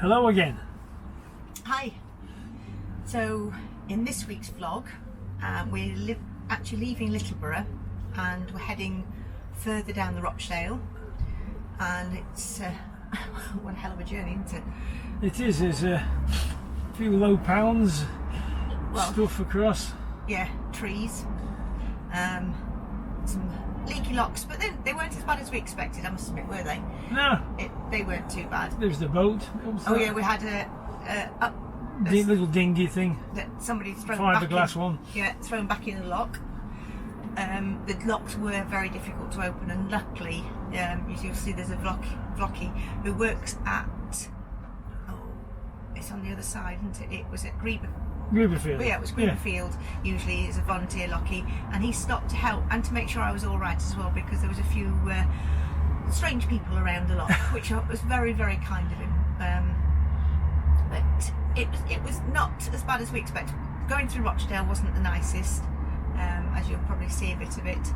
Hello again. Hi. So in this week's vlog, we're actually leaving Littleborough and we're heading further down the Rochdale, and it's one hell of a journey, isn't it? It is. There's a few low pounds, Well, stuff across. yeah, trees, some leaky locks, but then they weren't as bad as we expected, I must admit, were they? No, They weren't too bad. there's the boat. Oh yeah, we had a Little dinghy thing, that somebody's thrown back fiberglass in. one. Yeah, thrown back in the lock. The locks were very difficult to open, and luckily, you'll see there's a Vlocky who works at, it's on the other side, isn't it? It was at Gruberfield. Yeah, it was Gruberfield. Usually is a volunteer locky, and he stopped to help and to make sure I was all right as well, because there was a few strange people around the lock, which was very, very kind of him. But it was not as bad as we expected. Going through Rochdale wasn't the nicest, as you'll probably see a bit of it,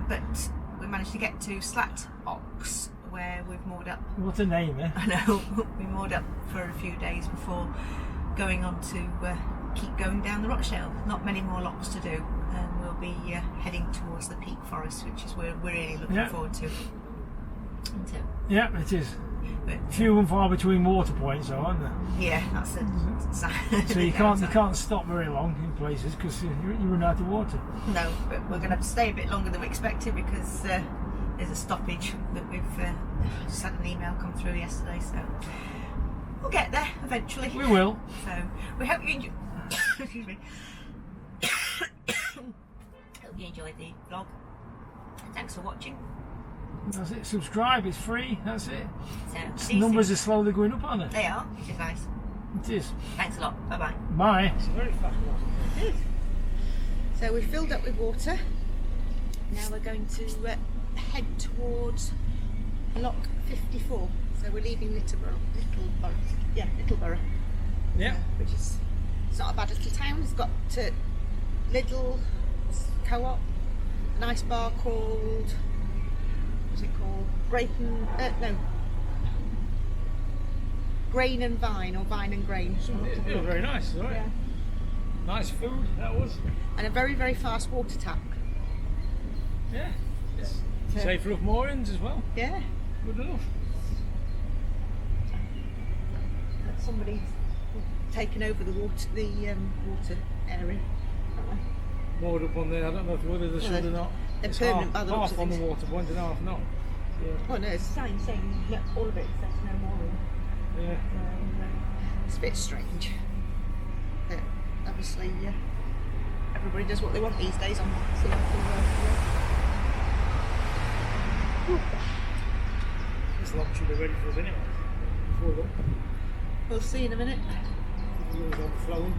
but we managed to get to Slattocks, where we've moored up. What a name, eh? I know, we moored up for a few days before going on to keep going down the Rochdale. Not many more locks to do, and we'll be heading towards the Peak Forest, which is where we're really looking forward to. Yeah, it is. But, Few and far between water points, though, aren't there? yeah, that's it. So you can't stop very long in places because you run out of water. No, but we're going to have to stay a bit longer than we expected, because there's a stoppage that we've just had an email come through yesterday, so we'll get there eventually. We will. So we hope you enjoy. Excuse me. Hope you enjoyed the vlog. Thanks for watching. That's it. Subscribe. It's free. That's it. So, Numbers are slowly going up, aren't they? They are, which is nice. It is. Thanks a lot. Bye bye. Bye. It's a very fast one. It is. So we've filled up with water. Now we're going to head towards lock 54. So we're leaving Littleborough. Yeah, Littleborough. Yeah. Which is, it's not a bad little town. It's got Lidl Co-op, a nice bar called, what's it called? Grain and Vine, or Vine and Grain. It was very nice, right? Yeah. Nice food, that was. And a very, very fast water tap. Yeah. It's safe enough moorings as well. Yeah. Good enough. Somebody's taken over the water area. Moored up on there. I don't know whether they should or not. They're it's permanent by the looks half of on the things. water point and half not. Yeah. Oh no, it's a sign saying all of it says no mooring. Yeah. It's a bit strange. But obviously, everybody does what they want these days on the This lock should be ready for us anyway. Before that. We'll see in a minute. The wheels overflowing.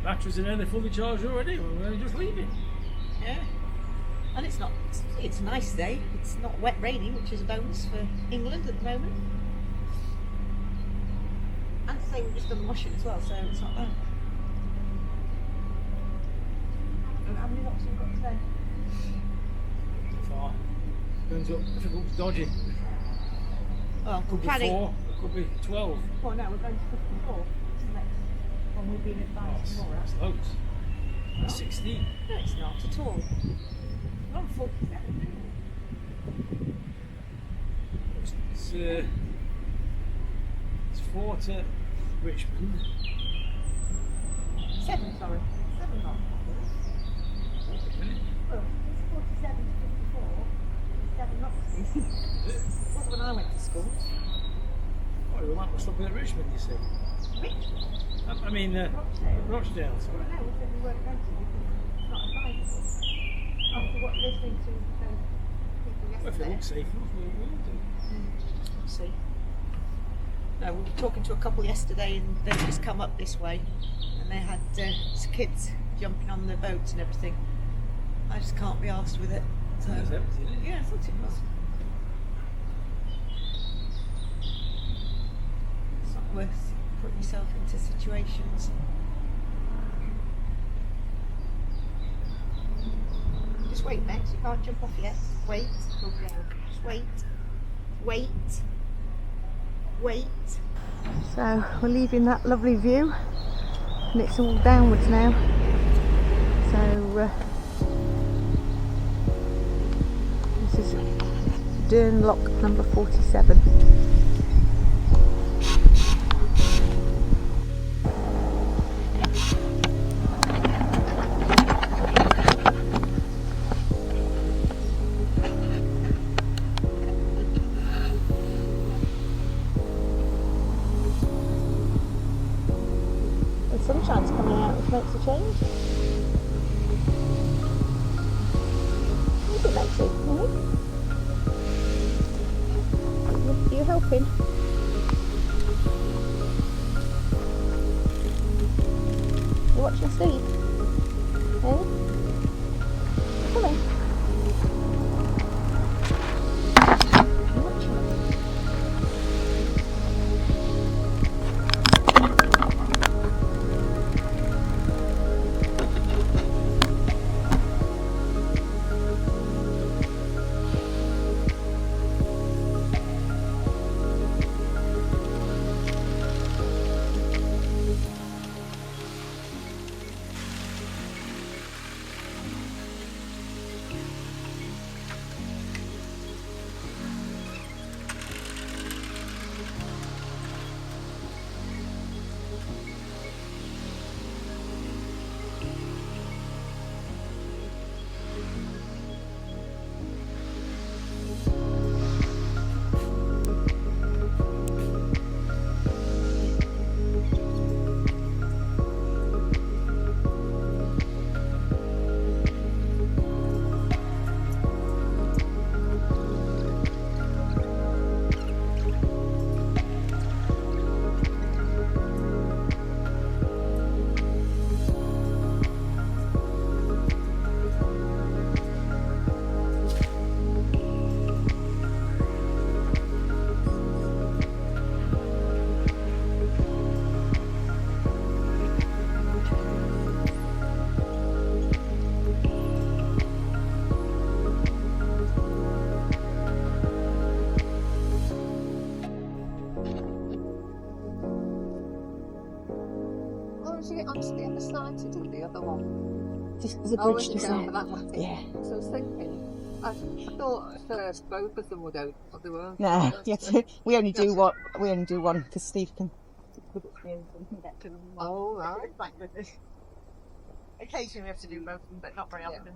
Batteries in there, they're fully charged already. We're only just leaving. Yeah. And it's a nice day. It's not wet raining, which is a bonus for England at the moment. And the same, we've just done the washing as well, so it's not bad. How many locks have we got today? Far. Turns up difficult to dodgy. Well, we're Could be planning. 4, it could be 12. Well, no, we're going to 54. It's the next one we've been advised tomorrow. That's loads. That's 16. No, it's not at all. We're on 47. It's 4 to Richmond. 7, sorry. 7 not. Well, it's 47 to 54. 7 not. That's when I went to school. Oh, well, that was something at Richmond, you see. Richmond? I mean, Rochdale. Sorry. Well, no, we said we weren't going to because it's not advisable. After what listening to those people Well, if yesterday. it looks safe enough, we'll do. We'll see. No, we were talking to a couple yesterday, and they'd just come up this way, and they had kids jumping on the boats and everything. I just can't be arsed with it. So It's empty, isn't it? yeah, I thought it was. It's not worth putting yourself into situations. Just wait, Max, you can't jump off yet. Wait. Just wait. Wait. Wait. So we're leaving that lovely view and it's all downwards now. So this is Dern Lock number 47. Sunshine's coming out, which makes a change. Look at Maxie, you helping? You watching Steve? Eh? Come on. Get onto the other side to do the other one. Just the Oh, bridge when just you go there. for that one. Yeah. So I was thinking, I thought at first both of them would out, but they weren't. No, we only do one because Steve can put it through so we can get to them. Oh, right. Thank goodness. Occasionally we have to do both of them, but not very often.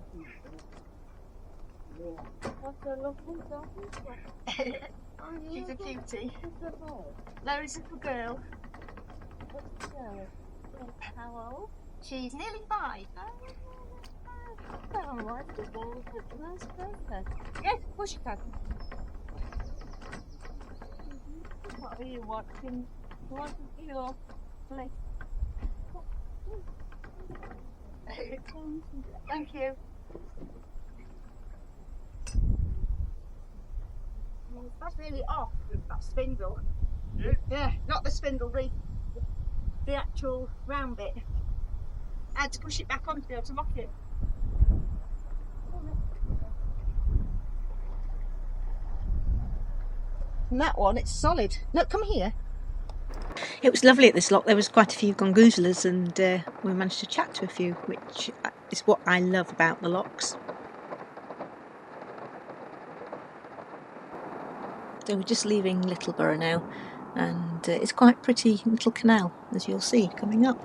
What a lovely dog. She's a cutie. Larry's a little girl. How old? She's nearly 5. Oh, what's the nice birthday? Yes, push it up. What are you watching? What is your place? Thank you. That's really off, that spindle. Yeah, not the spindle, the actual round bit. I had to push it back on to be able to lock it. And that one, it's solid. Look, come here. It was lovely at this lock. There was quite a few gongoozlers and we managed to chat to a few, which is what I love about the locks. So we're just leaving Littleborough now, and it's quite a pretty little canal, as you'll see coming up.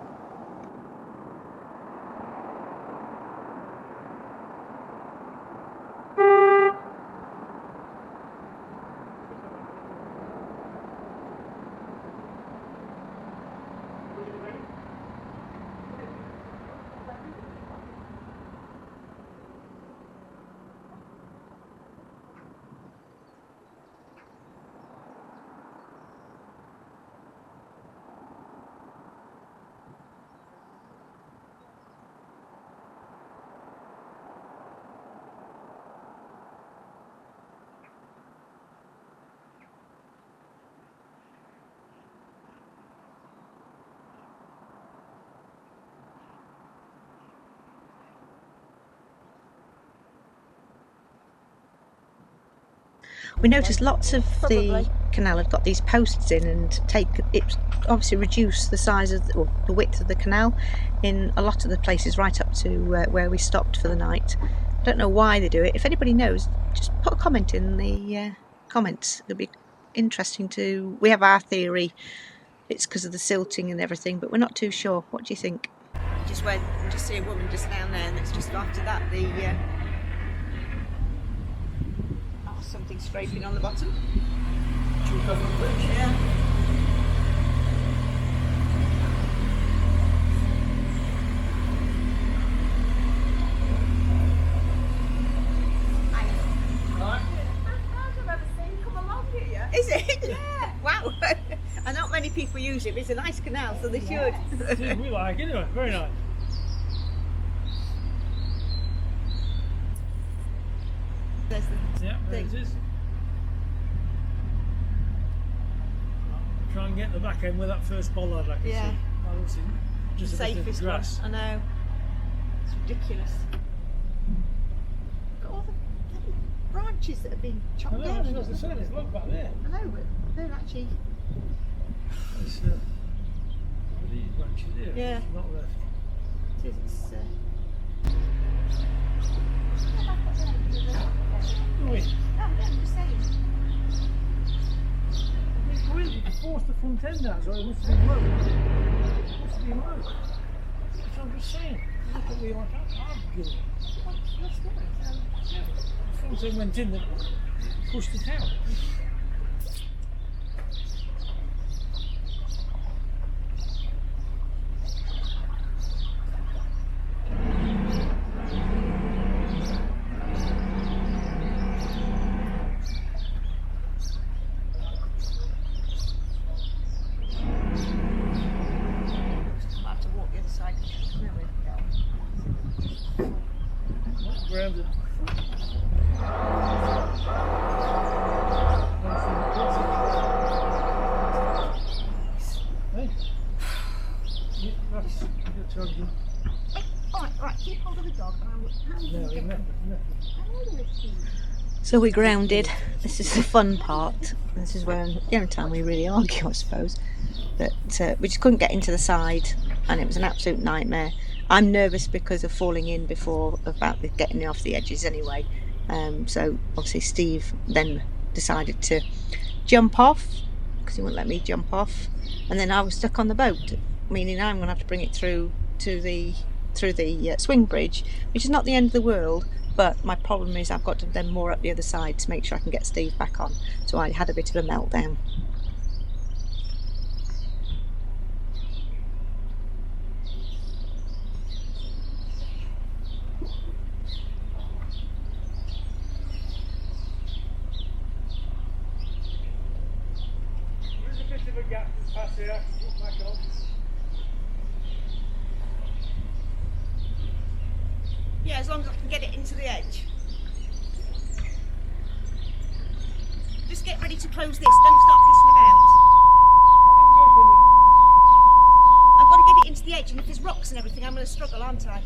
We noticed lots of Probably. the canal have got these posts in, and it's obviously reduced the size of or the width of the canal in a lot of the places right up to where we stopped for the night. I don't know why they do it. If anybody knows, just put a comment in the comments. It'll be interesting to... We have our theory. It's because of the silting and everything, but we're not too sure. What do you think? Just went and just see a woman just down there, and it's just after that the something scraping on the bottom. Yeah. Is it? Yeah. Wow. And not many people use it, but it's a nice canal, so they should. Yeah, we like it anyway. Very nice. There's the Yeah, there thing. it is. Try and get the back end with that first bollard. I can Yeah. see. I don't see just a bit of Safest one. grass. I know. It's ridiculous. Got all the bloody branches that have been chopped I know, down. that's what I said. It's look back there. I know, but they're actually... It's, these branches here. Yeah. It's not left. It's, Oh, wait. I'm just saying. It's weird, you can force the front end out, so it must have been low. It must have been low. That's what I'm just saying. Look at me like that. I'm good. Let's do it. Yeah. The front end went in, that pushed it out. I'll have to walk the other side. Grounded. Hey. Yeah, that's you're charging. Alright, keep hold of the dog. No, you're not. So we're grounded. This is the fun part. This is where the only time we really argue, I suppose. That we just couldn't get into the side, and it was an absolute nightmare. I'm nervous because of falling in before, about getting off the edges anyway. So obviously Steve then decided to jump off because he wouldn't let me jump off, and then I was stuck on the boat, meaning I'm going to have to bring it through the swing bridge, which is not the end of the world. But my problem is I've got to then moor up the other side to make sure I can get Steve back on. So I had a bit of a meltdown. There's a bit of a gap past here. I can put back on. Yeah, as long as I can get it into the edge. Just get ready to close this, don't start pissing about. I've got to get it into the edge, and if there's rocks and everything, I'm going to struggle, aren't I? I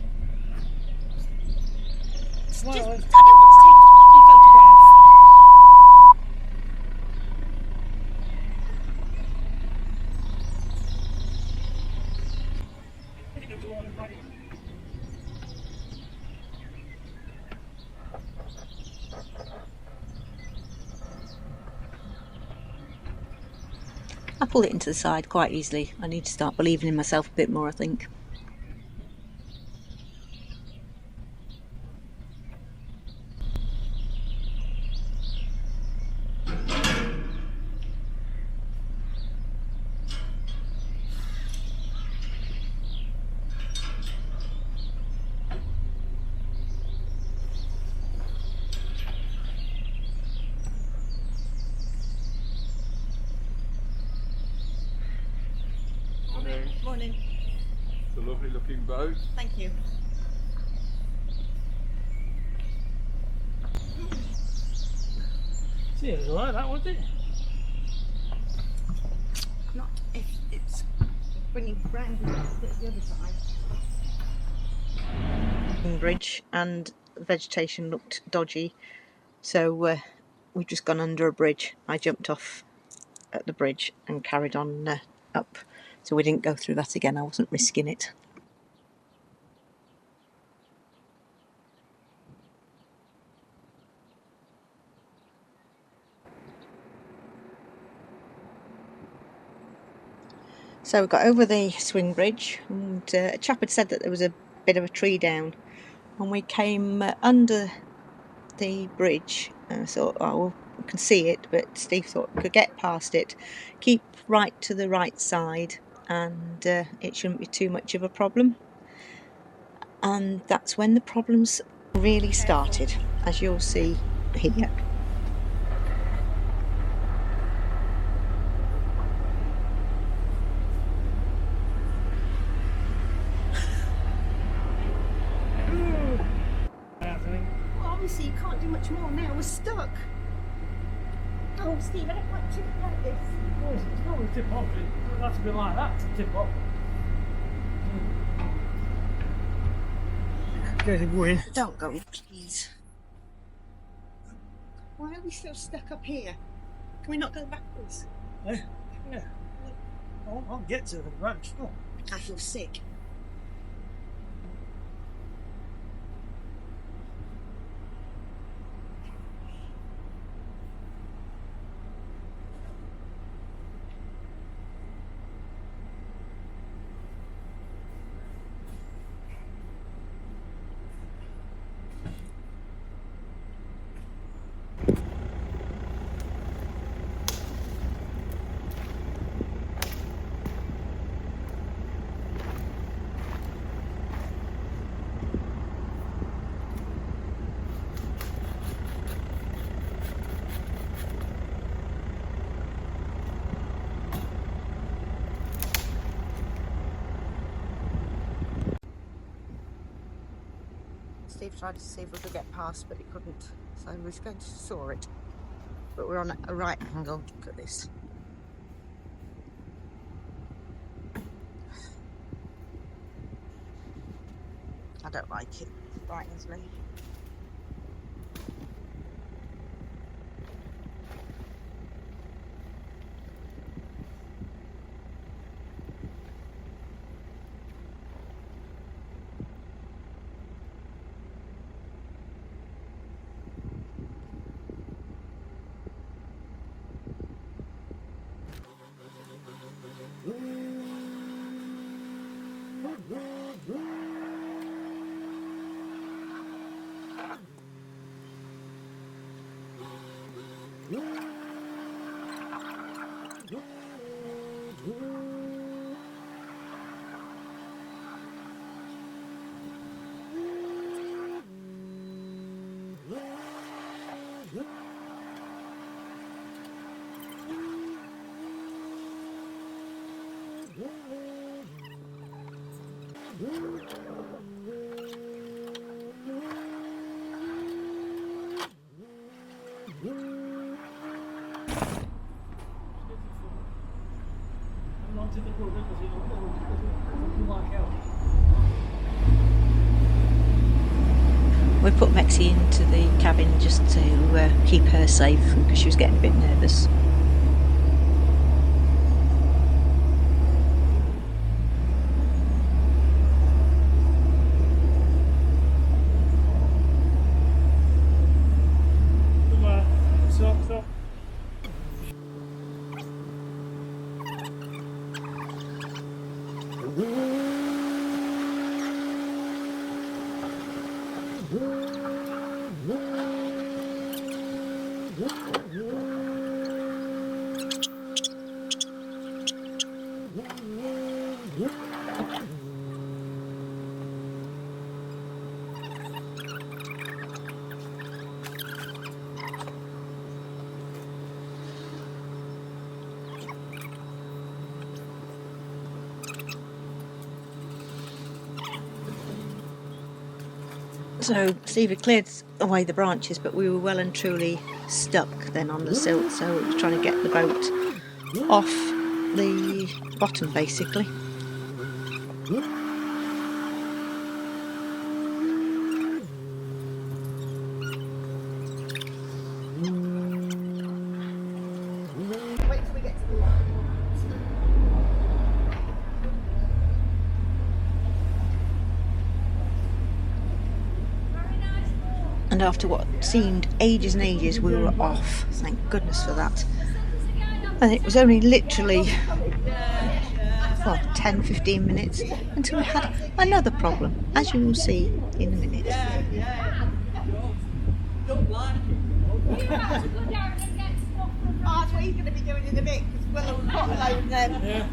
don't want to take a photograph. I pulled it into the side quite easily. I need to start believing in myself a bit more, I think. Morning. It's a lovely looking boat. Thank you. See, it was like that, wasn't it? Not if it's bringing round the other side. Bridge and the vegetation looked dodgy, so we've just gone under a bridge. I jumped off at the bridge and carried on up, so we didn't go through that again. I wasn't risking it. So we got over the swing bridge, and a chap had said that there was a bit of a tree down, and we came under the bridge. And I thought, oh, well, we can see it, but Steve thought we could get past it, keep right to the right side, and it shouldn't be too much of a problem. And that's when the problems really started, as you'll see here. Well, obviously you can't do much more now, we're stuck. Oh, Steve, I don't want to tip like this. Well, it's not going to tip off. It has to be like that to tip off. Get it going. Don't go, please. Why are we still stuck up here? Can we not go backwards? Eh? Yeah. I'll get to the branch. Oh. I feel sick. Steve tried to see if we could get past, but he couldn't, so he was going to saw it. But we're on a right angle. Look at this. I don't like it. It frightens me. We put Maxine into the cabin just to keep her safe because she was getting a bit nervous. So Steve had cleared away the branches, but we were well and truly stuck then on the silt, so we were trying to get the boat off the bottom basically. after what seemed ages and ages, we were off. Thank goodness for that. And it was only literally, well, 10-15 minutes until we had another problem, as you will see in a minute. Oh, that's what he's going to be doing in a bit, because we'll put alone then. Yeah.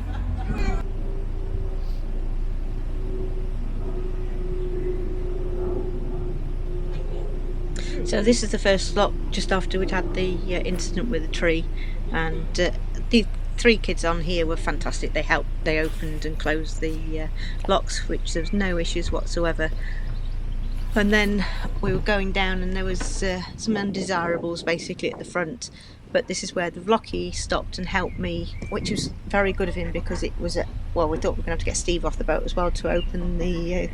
So this is the first lot just after we'd had the incident with the tree, and the 3 kids on here were fantastic. They helped, they opened and closed the locks, which there was no issues whatsoever. And then we were going down and there was some undesirables basically at the front, but this is where the Vlockie stopped and helped me, which was very good of him, because it was well, we thought we were going to have to get Steve off the boat as well to open the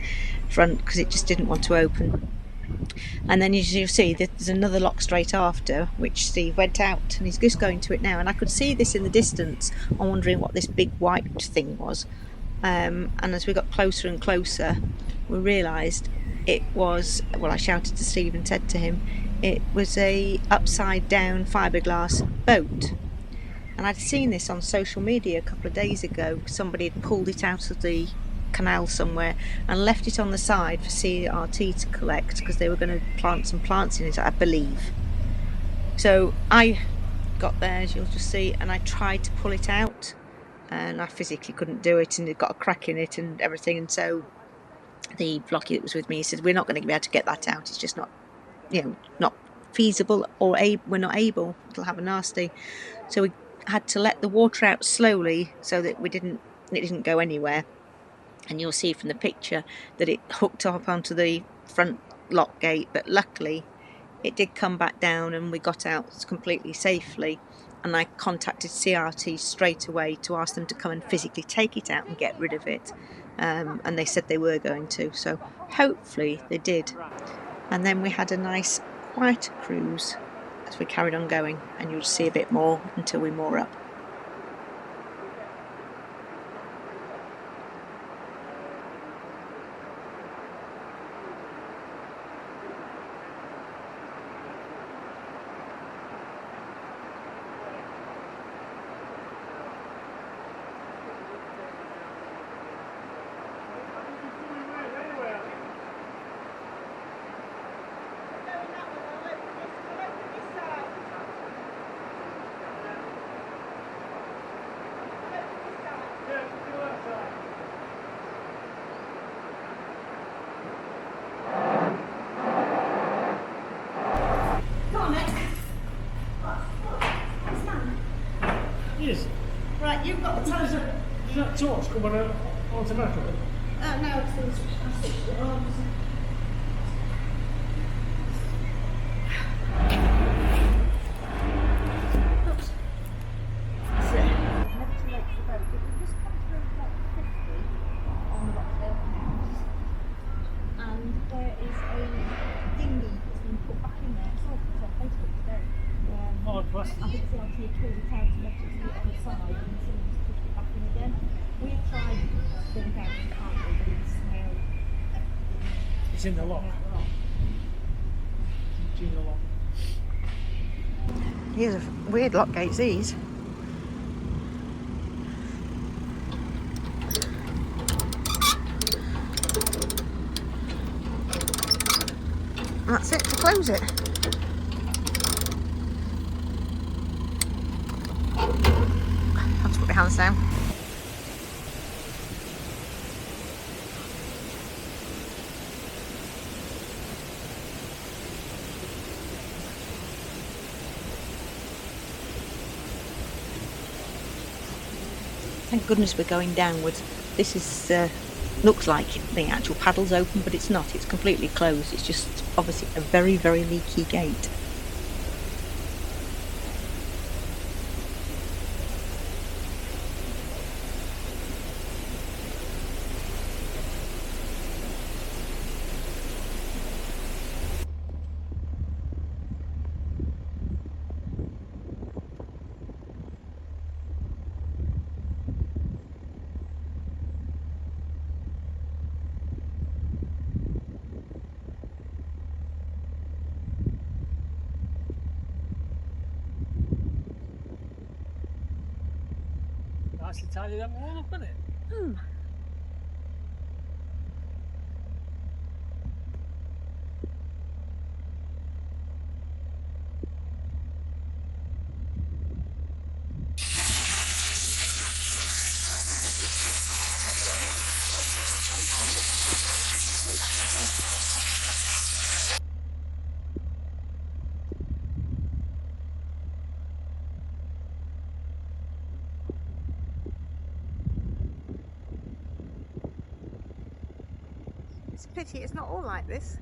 front, because it just didn't want to open. And then as you'll see, there's another lock straight after, which Steve went out and he's just going to it now, and I could see this in the distance. I'm wondering what this big white thing was, and as we got closer and closer we realised it was, well, I shouted to Steve and said to him, it was a upside down fiberglass boat. And I'd seen this on social media a couple of days ago. Somebody had pulled it out of the canal somewhere and left it on the side for CRT to collect, because they were going to plant some plants in it, I believe. So I got there, as you'll just see, and I tried to pull it out and I physically couldn't do it, and it got a crack in it and everything. And so the Vlockie that was with me said, we're not going to be able to get that out, it's just not, you know, not feasible, or we're not able, it'll have a nasty. So we had to let the water out slowly so that it didn't go anywhere. And you'll see from the picture that it hooked up onto the front lock gate, but luckily it did come back down and we got out completely safely. And I contacted CRT straight away to ask them to come and physically take it out and get rid of it, and they said they were going to, so hopefully they did. And then we had a nice quiet cruise as we carried on going, and you'll see a bit more until we moor up. Yes. Right, you've got the Does that torch come on automatically? no, it's Hard plastic. I think it's on here pulled it out and left it on the side, and someone just pushed it back in again. We've tried putting it out and can't, but it's smelled. It's in the lock. It's in the lock. These are weird lock gates, these. And that's it to close it. Have to put my hands down. Thank goodness we're going downwards. This is looks like the actual paddle's open, but it's not. It's completely closed. It's just obviously a very, very leaky gate. actually tidied that all up, isn't it? It's a pity it's not all like this.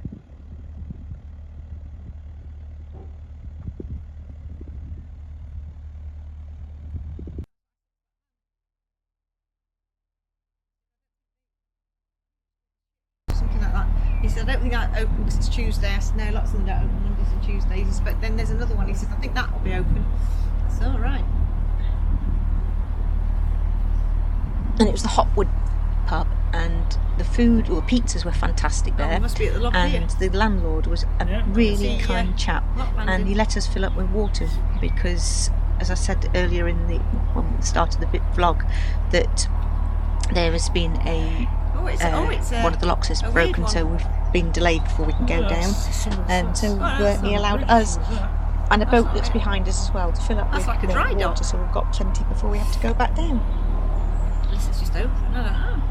Something like that. He said, I don't think that opens Tuesday. I said, no, lots of them don't open Mondays and Tuesdays. But then there's another one. He said, I think that will be open. So, all right. And it was the Hotwood pub, and the food or pizzas were fantastic there. Oh, must be at the lock and here. the landlord was a really kind chap, and he let us fill up with water because, as I said earlier in the when we started the vlog, that there has been a one of the locks is broken, so we've been delayed before we can go down, and so he allowed us and a boat that's behind us as well to fill up with like a dry water, dock. so we've got plenty before we have to go back down. Unless it's just open. I don't know.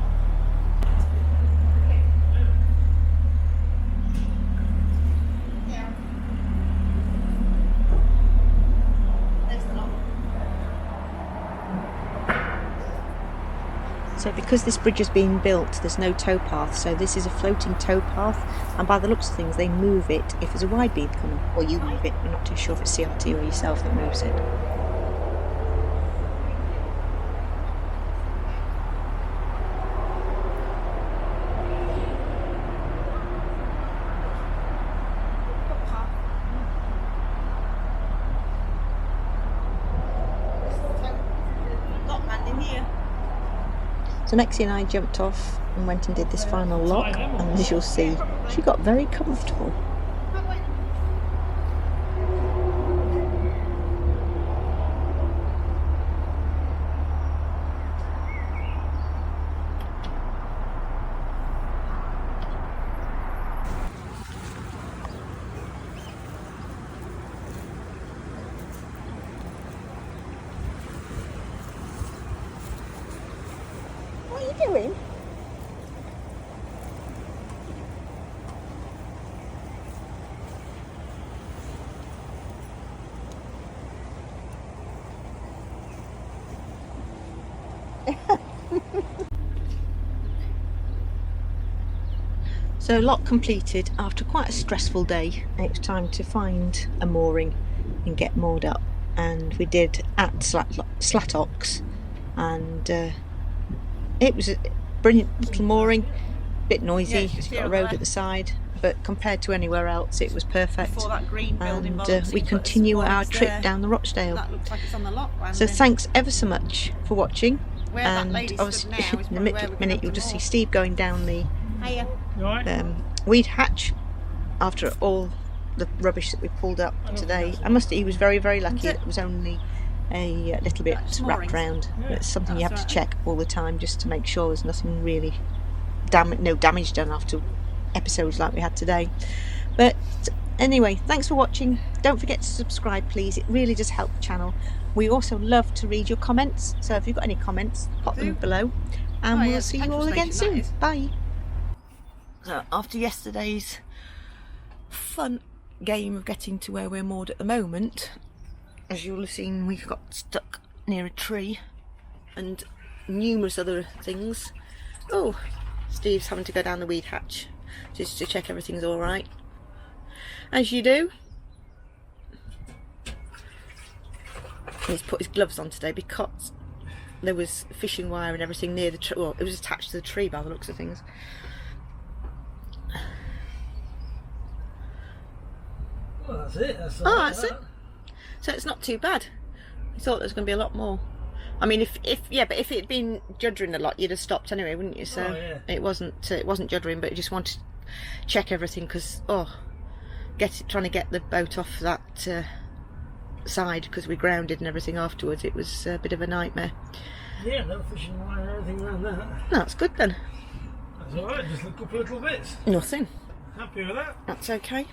So because this bridge is being built, there's no towpath, so this is a floating towpath, and by the looks of things they move it if there's a wide beam coming, or you move it. I'm not too sure if it's CRT or yourself that moves it. So Maxine and I jumped off and went and did this final lock, and as you'll see, she got very comfortable. What are you doing? So lock completed after quite a stressful day. It was time to find a mooring and get moored up, and we did at Slattocks, and it was a brilliant little mooring, bit noisy, it's got a road at the side, but compared to anywhere else it was perfect. And we continue our trip down the Rochdale. That looks like it's on the lock. So thanks ever so much for watching, and obviously in a minute you'll just see Steve going down the weed hatch after all the rubbish that we pulled up today. He was very, very lucky. It was only a little bit wrapped round. It's something you have to check all the time just to make sure there's nothing really no damage done after episodes like we had today. But anyway, thanks for watching. Don't forget to subscribe, please. It really does help the channel. We also love to read your comments, so if you've got any comments, pop them below, and we'll see you all again soon. Bye. So after yesterday's fun game of getting to where we're moored at the moment, as you'll have seen, we got stuck near a tree and numerous other things. Oh, Steve's having to go down the weed hatch just to check everything's all right, as you do. He's put his gloves on today because there was fishing wire and everything near the tree. Well, it was attached to the tree by the looks of things. Well, that's it. That's That's it. So it's not too bad. I thought there was going to be a lot more. I mean, if it had been juddering a lot, you'd have stopped anyway, wouldn't you? So it wasn't juddering, but I just wanted to check everything because trying to get the boat off that side because we grounded and everything afterwards. It was a bit of a nightmare. Yeah, no fishing line or anything around that. That's good then. That's alright, just a couple of little bits. Nothing. Happy with that? That's okay.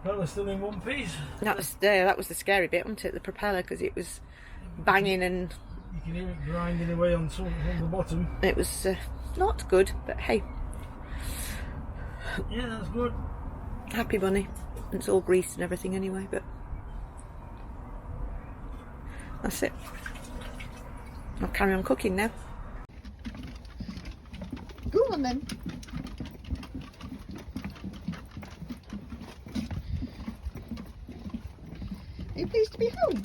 Propeller's still in one piece. That was the scary bit, wasn't it? The propeller, because it was banging and You can hear it grinding away on the bottom. it was not good, but hey, Yeah, that's good. happy bunny. It's all greased and everything anyway, but that's it. I'll carry on cooking now. Go on then. Are you pleased to be home?